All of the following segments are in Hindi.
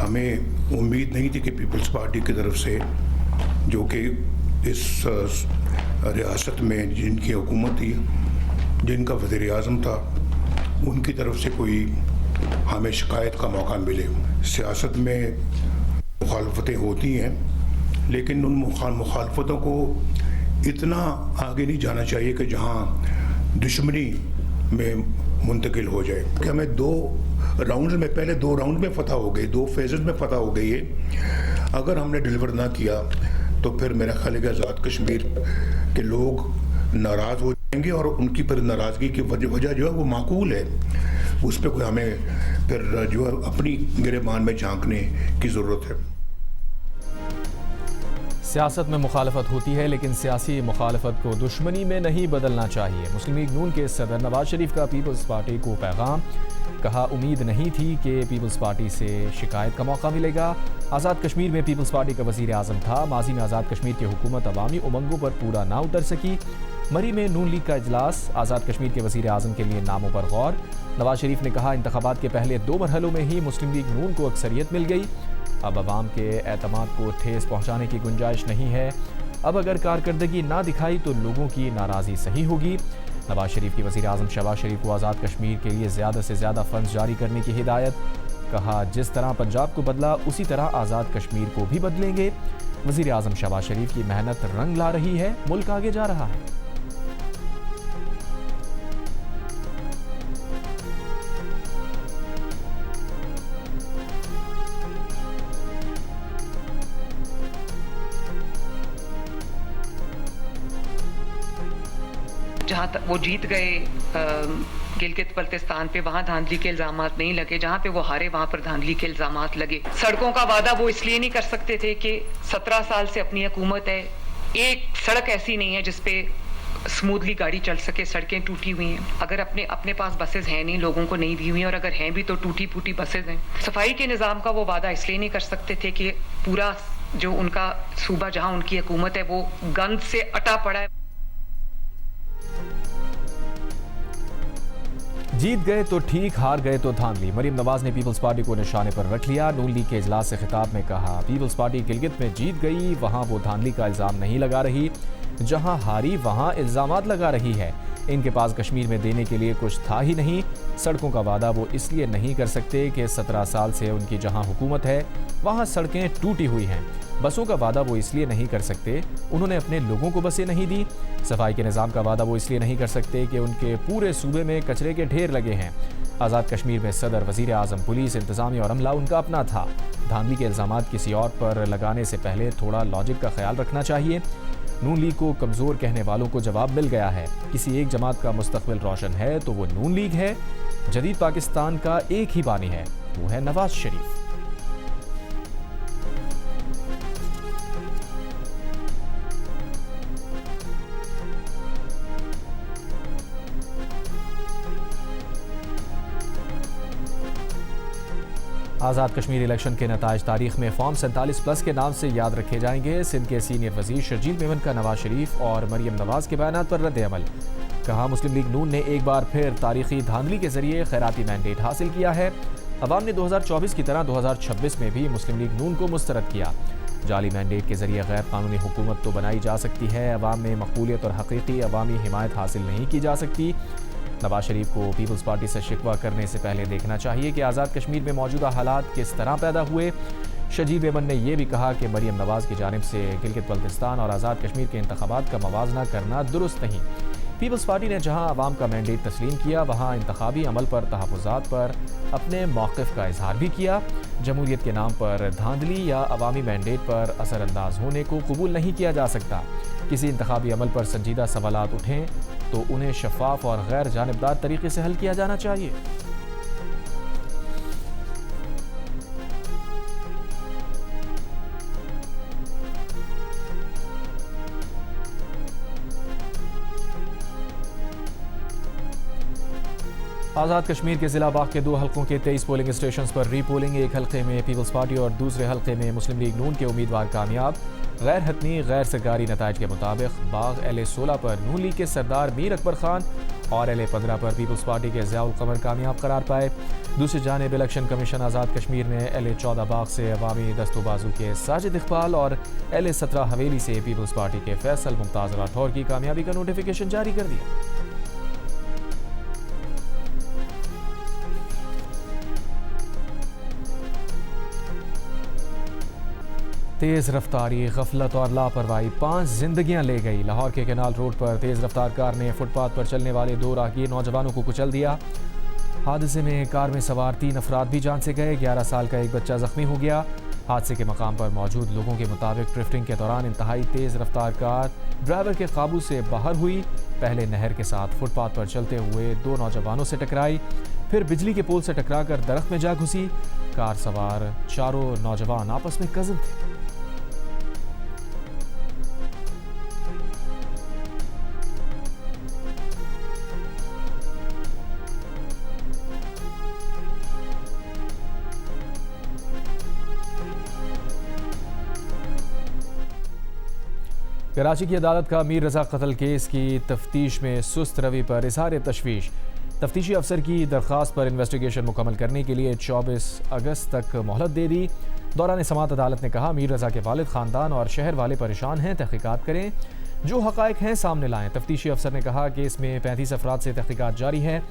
हमें उम्मीद नहीं थी कि पीपल्स पार्टी की तरफ से, जो कि इस रियासत में जिनकी हुकूमत थी, जिनका वज़ीर आज़म था, उनकी तरफ से कोई हमें शिकायत का मौका मिले। सियासत में मुखालफतें होती हैं, लेकिन उन मुखालफतों को इतना आगे नहीं जाना चाहिए कि जहां दुश्मनी में मुंतकिल हो जाए। कि हमें पहले दो राउंड में फतह हो गई, 2 फेजेस में फतह हो गई है। अगर हमने डिलीवर ना किया तो फिर मेरा ख्याल है कि आज़ाद कश्मीर के लोग नाराज़ हो जाएंगे और उनकी फिर नाराज़गी की वजह जो है वो माकूल है। उस पर कोई हमें फिर जो है अपनी गिरेबान में झांकने की ज़रूरत है। सियासत में मुखालफत होती है, लेकिन सियासी मुखालफत को दुश्मनी में नहीं बदलना चाहिए। मुस्लिम लीग नून के सदर नवाज शरीफ का पीपल्स पार्टी को पैगाम। कहा, उम्मीद नहीं थी कि पीपल्स पार्टी से शिकायत का मौका मिलेगा। आज़ाद कश्मीर में पीपल्स पार्टी का वज़ीर आज़म था। माजी में आज़ाद कश्मीर की हुकूमत अवामी उमंगों पर पूरा ना उतर सकी। मरी में नून लीग का इजलास, आज़ाद कश्मीर के वज़ीर आज़म के लिए नामों पर गौर। नवाज शरीफ ने कहा, इंतखाबात के पहले 2 मरहलों में ही मुस्लिम लीग नून को अक्सरियत मिल गई। अब अवाम के एतमाद को ठेस पहुँचाने की गुंजाइश नहीं है। अब अगर कारकर्दगी ना दिखाई तो लोगों की नाराज़गी सही होगी। नवाज शरीफ की वज़ीर आज़म शहबाज शरीफ को आज़ाद कश्मीर के लिए ज़्यादा से ज़्यादा फ़ंड्स जारी करने की हिदायत। कहा, जिस तरह पंजाब को बदला उसी तरह आज़ाद कश्मीर को भी बदलेंगे। वज़ीर आज़म शहबाज शरीफ की मेहनत रंग ला रही है, मुल्क आगे जा रहा है। जहाँ तक वो जीत गए गिलगित बल्तिस्तान पे, वहाँ धांधली के इल्जामात नहीं लगे। जहाँ पे वो हारे वहाँ पर धांधली के इल्जामात लगे। सड़कों का वादा वो इसलिए नहीं कर सकते थे कि 17 साल से अपनी हुकूमत है, एक सड़क ऐसी नहीं है जिसपे स्मूथली गाड़ी चल सके। सड़कें टूटी हुई हैं। अगर अपने पास बसेस हैं नहीं, लोगों को नहीं दी हुई हैं, और अगर हैं भी तो टूटी फूटी बसेस हैं। सफाई के निज़ाम का वो वादा इसलिए नहीं कर सकते थे कि पूरा जो उनका सूबा जहाँ उनकी हुकूमत है वो गंद से अटा पड़ा है। जीत गए तो ठीक, हार गए तो धांधली। मरीम नवाज ने पीपल्स पार्टी को निशाने पर रख लिया। नून लीग के इजलास से खिताब में कहा, पीपल्स पार्टी गिलगित में जीत गई, वहां वो धांधली का इल्जाम नहीं लगा रही। जहां हारी वहां इल्जामात लगा रही है। इनके पास कश्मीर में देने के लिए कुछ था ही नहीं। सड़कों का वादा वो इसलिए नहीं कर सकते कि 17 साल से उनकी जहां हुकूमत है वहां सड़कें टूटी हुई हैं। बसों का वादा वो इसलिए नहीं कर सकते, उन्होंने अपने लोगों को बसें नहीं दी। सफाई के निज़ाम का वादा वो इसलिए नहीं कर सकते कि उनके पूरे सूबे में कचरे के ढेर लगे हैं। आज़ाद कश्मीर में सदर, वज़ीर आज़म, पुलिस, इंतज़ामिया और अमला उनका अपना था। धांधली के इल्ज़ामात किसी और पर लगाने से पहले थोड़ा लॉजिक का ख्याल रखना चाहिए। नून लीग को कमज़ोर कहने वालों को जवाब मिल गया है। किसी एक जमात का मुस्तक़बिल रोशन है तो वो नून लीग है। जदीद पाकिस्तान का एक ही बानी है, वो है नवाज शरीफ। आज़ाद कश्मीर इलेक्शन के नताइज तारीख में फॉर्म 47+ के नाम से याद रखे जाएंगे। सिंध के सीनियर वजीर शर्जील मेमन का नवाज शरीफ और मरियम नवाज के बयानात पर रद्द अमल। कहा, मुस्लिम लीग नून ने एक बार फिर तारीखी धांधली के जरिए खैराती मैंडेट हासिल किया है। अवाम ने 2024 की तरह 2026 में भी मुस्लिम लीग नून को मुस्तरद किया। जाली मैंडेट के जरिए गैर कानूनी हुकूमत तो बनाई जा सकती है, अवाम में मकबूलियत और हकीकी अवामी हिमायत हासिल नहीं की जा सकती। नवाज शरीफ को पीपल्स पार्टी से शिकवा करने से पहले देखना चाहिए कि आज़ाद कश्मीर में मौजूदा हालात किस तरह पैदा हुए। शजीब मेमन ने यह भी कहा कि मरियम नवाज की जानिब से गिलगित बल्तिस्तान और आज़ाद कश्मीर के इंतखाबात का मवाजना करना दुरुस्त नहीं। पीपल्स पार्टी ने जहां अवाम का मैंडेट तस्लीम किया, वहां इंतखाबी अमल पर तहफ़्फ़ुज़ात पर अपने मौक़िफ़ का इजहार भी किया। जमहूरियत के नाम पर धांधली या अवामी मैंडेट पर असरअंदाज होने को कबूल नहीं किया जा सकता। किसी इंतखाबी अमल पर संजीदा सवालात उठें तो उन्हें शफाफ और गैर जानिबदार तरीके से हल किया जाना चाहिए। आज़ाद कश्मीर के ज़िला बाग के 2 हल्कों के 23 पोलिंग स्टेशन पर रीपोलिंग। एक हल्के में पीपल्स पार्टी और दूसरे हल्के में मुस्लिम लीग नून के उम्मीदवार कामयाब। गैर हतमी गैर सरकारी नताइज के मुताबिक बाग LA 16 पर नून लीग के सरदार मीर अकबर खान और LA-15 पर पीपल्स पार्टी के ज़ियाउल कमर कामयाब करार पाए। दूसरी जानिब इलेक्शन कमीशन आज़ाद कश्मीर ने LA-14 बाग से अवामी दस्तोबाजू के साजिद इकबाल और LA-17 हवेली से पीपल्स पार्टी के फैसल मुमताज़ राठौर की कामयाबी का नोटिफिकेशन जारी कर दिया। तेज़ रफ्तारी, गफलत और लापरवाही 5 जिंदगियां ले गई। लाहौर के कैनाल रोड पर तेज़ रफ्तार कार ने फुटपाथ पर चलने वाले 2 राहगीर नौजवानों को कुचल दिया। हादसे में कार में सवार 3 अफराद भी जान से गए। 11 साल का एक बच्चा जख्मी हो गया। हादसे के मकाम पर मौजूद लोगों के मुताबिक ड्रिफ्टिंग के दौरान इंतहाई तेज़ रफ्तार कार ड्राइवर के काबू से बाहर हुई। पहले नहर के साथ फुटपाथ पर चलते हुए 2 नौजवानों से टकराई, फिर बिजली के पोल से टकराकर दरख्त में जा घुसी। कार सवार 4 नौजवान आपस में कजिन थे। कराची की अदालत का मीर रजा कत्ल केस की तफ्तीश में सुस्त रवि पर इजहार तशवीश। तफ्तीशी अफसर की दरख्वास्त पर इन्वेस्टिगेशन मुकम्मल करने के लिए 24 अगस्त तक मोहलत दे दी। दौरान समाअत अदालत ने कहा, मीर रजा के वालिद, ख़ानदान और शहर वाले परेशान हैं, तहकीकात करें, जो हक़ाइक़ हैं सामने लाएं। तफ्तीशी अफसर ने कहा कि इसमें 35 अफराद से तहकीकात जारी है।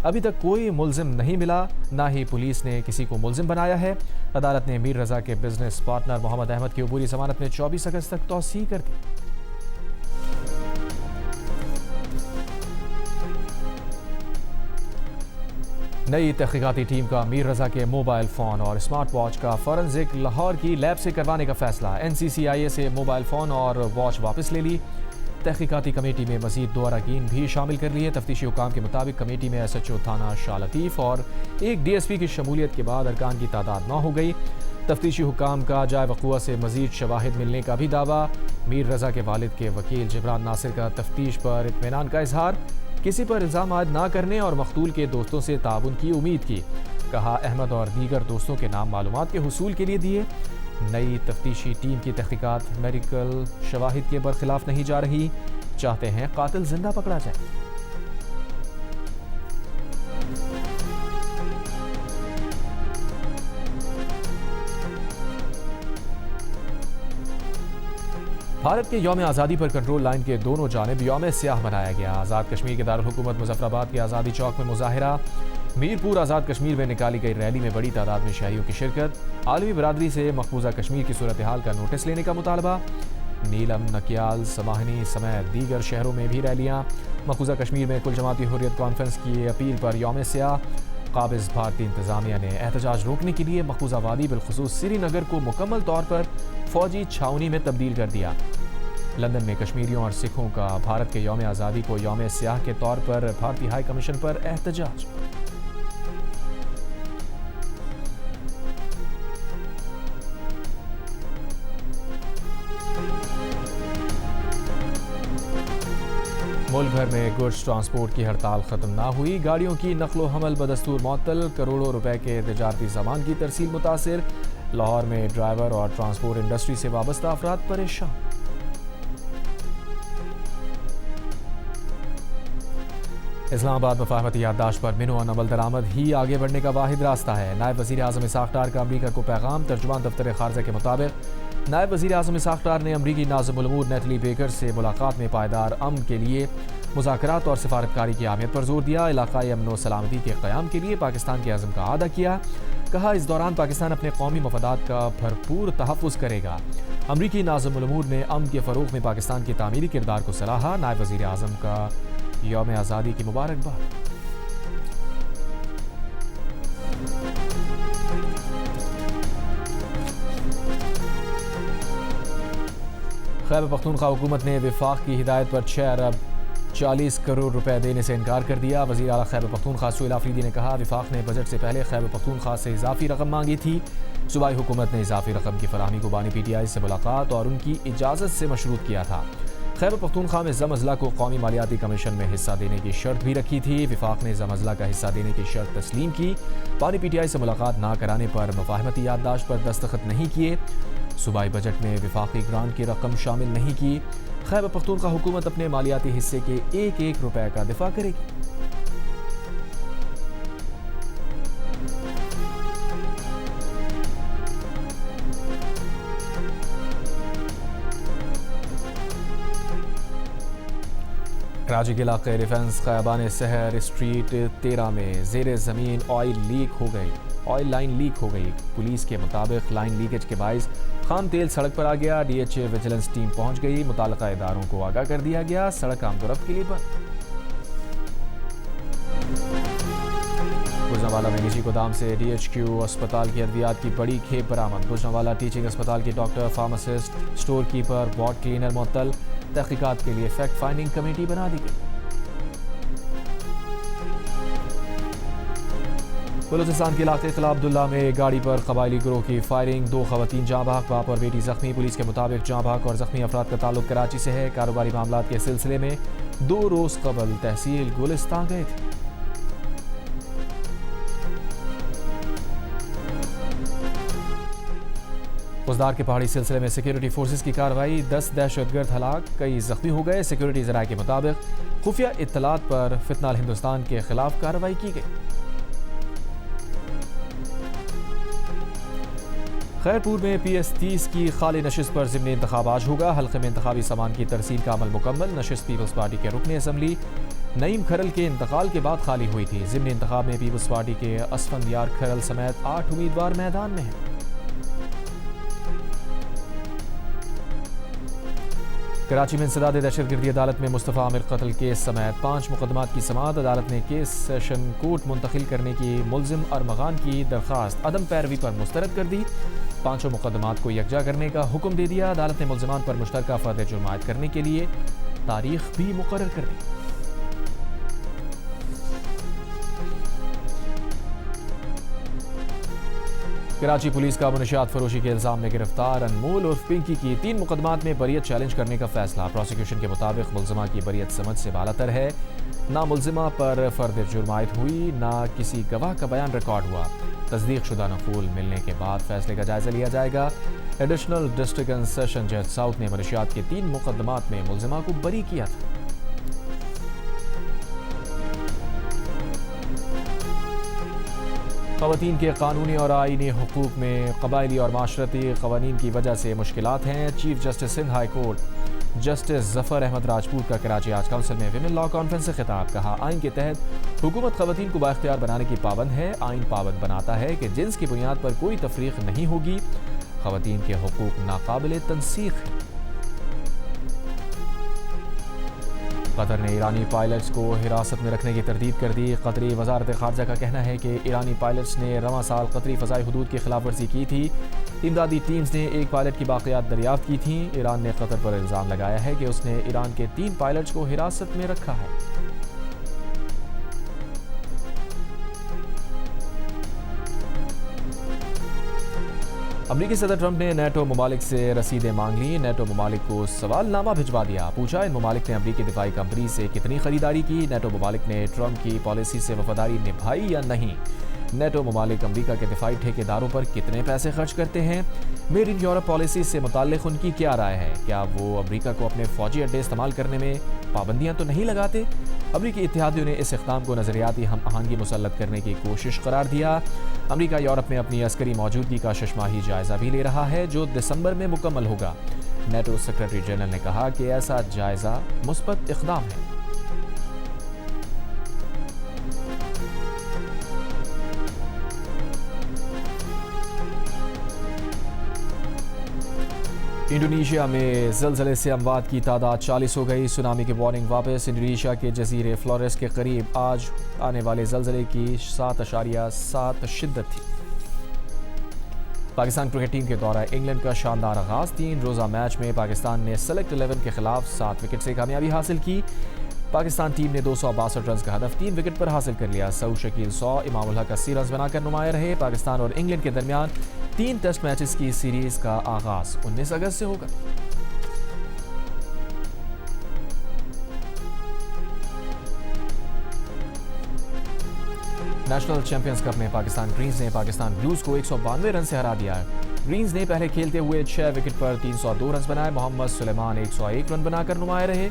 अभी तक कोई मुलजिम नहीं मिला, ना ही पुलिस ने किसी को मुलजिम बनाया है। अदालत ने मीर रजा के बिजनेस पार्टनर मोहम्मद अहमद की अबूरी ज़मानत में 24 अगस्त तक तौसीह कर दी। नई तहकीकाती टीम का मीर रजा के मोबाइल फ़ोन और स्मार्ट वॉच का फॉरेंसिक लाहौर की लैब से करवाने का फैसला। NCCIA से मोबाइल फ़ोन और वॉच वापस ले ली। तहकीकाती कमेटी में मज़ीद 2 अरकान भी शामिल कर लिए। तफ्तीशी हुकाम के मुताबिक कमेटी में SHO थाना शाह लतीफ़ और एक DSP की शमूलियत के बाद अरकान की तादाद 9 हो गई। तफ्तीशी हुकाम का जाए वक़ुआ से मज़ीद शवाहिद मिलने का भी दावा। मीर रजा के वालिद के वकील जिब्रान नासिर का तफ्तीश पर इत्मीनान का इजहार। किसी पर इल्ज़ाम आयद ना करने और मकतूल के दोस्तों से ताउन की उम्मीद की। कहा, अहमद और दीगर दोस्तों के नाम मालूमात के हुसूल के लिए दिए। नई तफ्तीशी टीम की तहकीकात मेडिकल शवाहिद के बरखिलाफ नहीं जा रही। चाहते हैं कातिल जिंदा पकड़ा जाए। भारत के यौम आज़ादी पर कंट्रोल लाइन के दोनों जानिब यौम स्याह मनाया गया। आज़ाद कश्मीर के दारुल हुकूमत मुजफ्फराबाद के आज़ादी चौक में मुजाहिरा। मीरपुर आज़ाद कश्मीर में निकाली गई रैली में बड़ी तादाद में शहरियों की शिरकत। आलमी बरादरी से मकबूजा कश्मीर की सूरत हाल का नोटिस लेने का मुतालबा। नीलम, नकियाल, समाहनी समेत दीगर शहरों में भी रैलियाँ। मकबूजा कश्मीर में कुल जमाती हुर्रियत कॉन्फ्रेंस की अपील पर यौम स्याह। काबिज़ भारतीय इंतज़ामिया ने एहतजाज रोकने के लिए मकबूजा वादी बिलखुसूस श्रीनगर को मुकम्मल तौर पर फौजी छावनी में तब्दील कर दिया। लंदन में कश्मीरियों और सिखों का भारत के यौम आज़ादी को यौम स्याह के तौर पर भारतीय हाई कमीशन पर एहतजाज। मुल्क भर में गुड्स ट्रांसपोर्ट की हड़ताल खत्म ना हुई। गाड़ियों की नकलो हमल बदस्तूर मुअत्तल। करोड़ों रुपए के तिजारती सामान की तरसील मुतासिर। लाहौर में ड्राइवर और ट्रांसपोर्ट इंडस्ट्री से वाबस्ता अफराद परेशान। इस्लामाबाद मफाहमती याददाश्त पर मिनो अमल दरामद ही आगे बढ़ने का वाहिद रास्ता है। नायब वज़ीर आज़म इसाक डार का अमरीका को पैगाम। तर्जुमान दफ्तर खारजा के मुताबिक नायब वज़ीर आज़म इसाक डार ने अमरीकी नाज़िमुल उमूर नेटली बेकर से मुलाकात में पायदार अमन के लिए मुज़ाकरात और सिफारतकारी की अहमियत पर जोर दिया। इलाक़ाई अमन व सलामती के क़याम के लिए पाकिस्तान के अज़्म का अदा किया। कहा, इस दौरान पाकिस्तान अपने कौमी मफादात का भरपूर तहफ़्फ़ुज़ करेगा। अमरीकी नाज़िमुल उमूर ने अमन के फ़रोग़ में पाकिस्तान के तामीरी किरदार को सराहा। नायब वज़ीर आज़म का यौम आज़ादी की मुबारकबाद। खैबर पख्तूनख्वा हुकूमत ने विफाक की हिदायत पर 6 अरब 40 करोड़ रुपए देने से इनकार कर दिया। वज़ीर आला खैबर पख्तूनख्वा सुहेल आफरीदी ने कहा, विफाक ने बजट से पहले खैबर पख्तूनख्वा से इजाफी रकम मांगी थी। सूबाई हुकूमत ने इजाफी रकम की फराहमी को बानी PTI से मुलाकात और उनकी इजाज़त से मशरूत किया था। खैबर पख्तूनख्वा में ज़म अज़ला को कौमी मालियाती कमीशन में हिस्सा देने की शर्त भी रखी थी। विफाक ने ज़म अज़ला का हिस्सा देने की शर्त तस्लीम की। बानी PTI से मुलाकात ना कराने पर मफाहमती याददाश्त पर दस्तखत नहीं किए। सूबाई बजट में विफाकी ग्रांट की रकम शामिल नहीं की। खैबर पख्तूनख्वा हुकूमत अपने मालियाती हिस्से के एक एक रुपए का दिफा करेगी। कराची के इलाके डिफेंस खयाबान शहर स्ट्रीट 13 में ज़ेर ज़मीन ऑयल लाइन लीक हो गई। पुलिस के मुताबिक लाइन लीकेज के बाइस खाम तेल सड़क पर आ गया। DH विजिलेंस टीम पहुंच गई। मुताल्लिका इदारों को आगाह कर दिया गया। सड़क आमदोरफ्त के लिए बंद। गुजरांवाला में निजी गोदाम से DHQ अस्पताल की अद्वियात की बड़ी खेप बरामद। गुजरांवाला टीचिंग अस्पताल के doctor, pharmacist, store keeper, ward cleaner मुअत्तल। तहकीकात के लिए फैक्ट फाइंडिंग कमेटी बना दी गई। बलूचिस्तान के इलाके किला अब्दुल्ला में गाड़ी पर कबायली गिरोह की फायरिंग। 2 खवातीन जाँ बहक, बाप और बेटी जख्मी। पुलिस के मुताबिक जाँ बहक और जख्मी अफराद का ताल्लुक कराची से है। कारोबारी मामला के सिलसिले में 2 रोज कबल तहसील गुलिस्तान गए थे। उजदार के पहाड़ी सिलसिले में सिक्योरिटी फोर्सेस की कार्रवाई। 10 दहशतगर्द हलाक, कई जख्मी हो गए। सिक्योरिटी जराये के मुताबिक खुफिया इत्तलात पर फितनाल हिंदुस्तान के खिलाफ कार्रवाई की गई। खैरपुर में PS30 की खाली नशिस्त पर ज़िमनी इंतखाब आज होगा। हल्के में इंतखाबी सामान की तरसील का अमल मुकम्मल। नशिस्त पीपल्स पार्टी के रुकन असम्बली नईम खरल के इंतकाल के बाद खाली हुई थी। ज़िमनी इंतखाब में पीपल्स पार्टी के असफंदियार खरल समेत 8 उम्मीदवार मैदान में हैं। कराची में इंसदाद दहशतगर्दी अदालत में मुस्तफ़ा आमिर कत्ल केस समेत 5 मुकदमात की समाअत। अदालत ने केस सेशन कोर्ट मुंतकिल करने की मुल्जिम अरमगान की दरख्वास्त अदम पैरवी पर मुस्तरद कर दी। 5 मुकदमात को यकजा करने का हुक्म दे दिया। अदालत ने मुल्जिमान पर मुश्तरका फर्द जुर्म आयद करने के लिए तारीख भी मुकर्रर कर दी। कराची पुलिस का मुनशियात फरोशी के इल्जाम में गिरफ्तार अनमोल और पिंकी की 3 मुकदमात में बरियत चैलेंज करने का फैसला। प्रोसिक्यूशन के मुताबिक मुल्जिमा की बरियत समझ से बालातर है। ना मुल्जिमा पर फर्द जुर्म आयद हुई, ना किसी गवाह का बयान रिकॉर्ड हुआ। तस्दीक शुदा नकूल मिलने के बाद फैसले का जायजा लिया जाएगा। एडिशनल डिस्ट्रिक्ट एंड सेशन जज साउथ ने मुनशियात के 3 मुकदमात में मुल्जिमा को बरी किया था। ख़वातीन के कानूनी और आईनी हुकूक में कबायली और माशरती क़वानीन की वजह से मुश्किलात हैं। Chief justice Sindh high court justice Zafar Ahmed Rajput का कराची आज काउंसिल में विमेन लॉ कॉन्फ्रेंस से खिताब। कहा, आइन के तहत हुकूमत ख़वातीन को बाख्तियार बनाने की पाबंद है। आइन पाबंद बनाता है कि जिन्स की बुनियाद पर कोई तफरीक नहीं होगी। ख़वातीन के हुकूक नाकाबिल तनसीख है। कतर ने ईरानी पायलट्स को हिरासत में रखने की तरदीद कर दी। कतरी वजारत खारजा का कहना है कि ईरानी पायलट्स ने रवां साल कतरी फ़ज़ाई हदूद की खिलाफ वर्जी की थी। इमदादी टीम्स ने एक पायलट की बाक़ियात दरियाफ्त की थी। ईरान ने कतर पर इल्ज़ाम लगाया है कि उसने ईरान के 3 पायलट्स को हिरासत में रखा है। अमरीकी सदर ट्रंप ने नेटो ममालिक से रसीदें मांग ली। नेटो ममालिक को सवालनामा भिजवा दिया। पूछा, इन ममालिक ने अमरीकी दिफाई कंपनी से कितनी खरीदारी की। नेटो ममालिक ने ट्रंप की पॉलिसी से वफादारी निभाई या नहीं। नेटो ममालिक अमरीका के दिफाई ठेकेदारों पर कितने पैसे खर्च करते हैं। मेड इन यूरोप पॉलिसी से मुताल्लिक उनकी क्या राय है। क्या वो अमरीका को अपने फौजी अड्डे इस्तेमाल करने में पाबंदियां तो नहीं लगाते। अमरीकी इत्तेहादियों ने इस इक़दाम को नज़रियाती हम आहंगी मुसल्लत करने की कोशिश करार दिया। अमरीका यूरोप में अपनी अस्करी मौजूदगी का शशमाही जायजा भी ले रहा है, जो दिसंबर में मुकम्मल होगा। नेटो सेक्रेटरी जनरल ने कहा कि ऐसा जायजा मुस्बत इक़दाम है। इंडोनेशिया में ज़लज़ले से अमवात की तादाद 40 हो गई। सुनामी की वार्निंग वापस। इंडोनेशिया के जजीरे फ्लोरेस के करीब आज आने वाले ज़लज़ले की 7.7 शिद्दत थी। पाकिस्तान क्रिकेट टीम के दौरा इंग्लैंड का शानदार आगाज। 3 रोज़ा मैच में पाकिस्तान ने सेलेक्ट 11 के खिलाफ 7 विकेट से कामयाबी हासिल की। पाकिस्तान टीम ने 262 रन का हदफ 3 विकेट पर हासिल कर लिया। सऊद शकील 100, इमाम उल हक 80 रन बनाकर नुमाया रहे। पाकिस्तान और इंग्लैंड के दरमियान 3 टेस्ट मैचेस की सीरीज का आगाज 19 अगस्त से होगा। नेशनल चैंपियंस कप में पाकिस्तान ग्रीन्स ने पाकिस्तान ब्लूज को 192 रन से हरा दिया है। ग्रीन्स ने पहले खेलते हुए 6 विकेट पर 302 रन बनाए। मोहम्मद सुलेमान 101 रन बनाकर नुमाए रहे।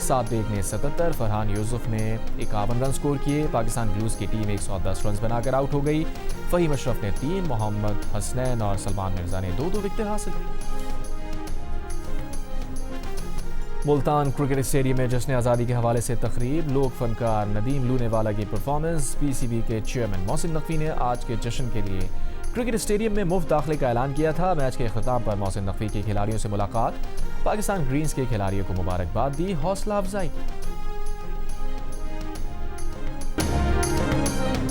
साद बेग ने 77, फरहान यूसुफ ने 51 रन स्कोर किए। पाकिस्तान ब्लूज की टीम 110 रन बनाकर आउट हो गई। फहीम अशरफ ने 3, मोहम्मद हसनैन और सलमान मिर्जा ने 2-2 विकेटें हासिल की। मुल्तान क्रिकेट स्टेडियम में जश्न आज़ादी के हवाले से तकरीब। लोक फनकार नदीम लूनेवाला की परफॉर्मेंस। पीसीबी के चेयरमैन मोहसिन नकवी ने आज के जश्न के लिए क्रिकेट स्टेडियम में मुफ्त दाखिले का ऐलान किया था। मैच के अख्ताम पर मोहसिन नकवी के खिलाड़ियों से मुलाकात। पाकिस्तान ग्रीन्स के खिलाड़ियों को मुबारकबाद दी, हौसला अफजाई।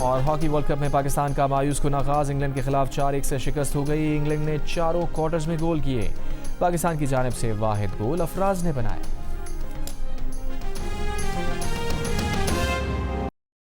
और हॉकी वर्ल्ड कप में पाकिस्तान का मायूस कुन आगाज। इंग्लैंड के खिलाफ 4-1 से शिकस्त हो गई। इंग्लैंड ने चारों क्वार्टर्स में गोल किए। पाकिस्तान की जानिब से वाहिद गोल अफराज ने बनाए।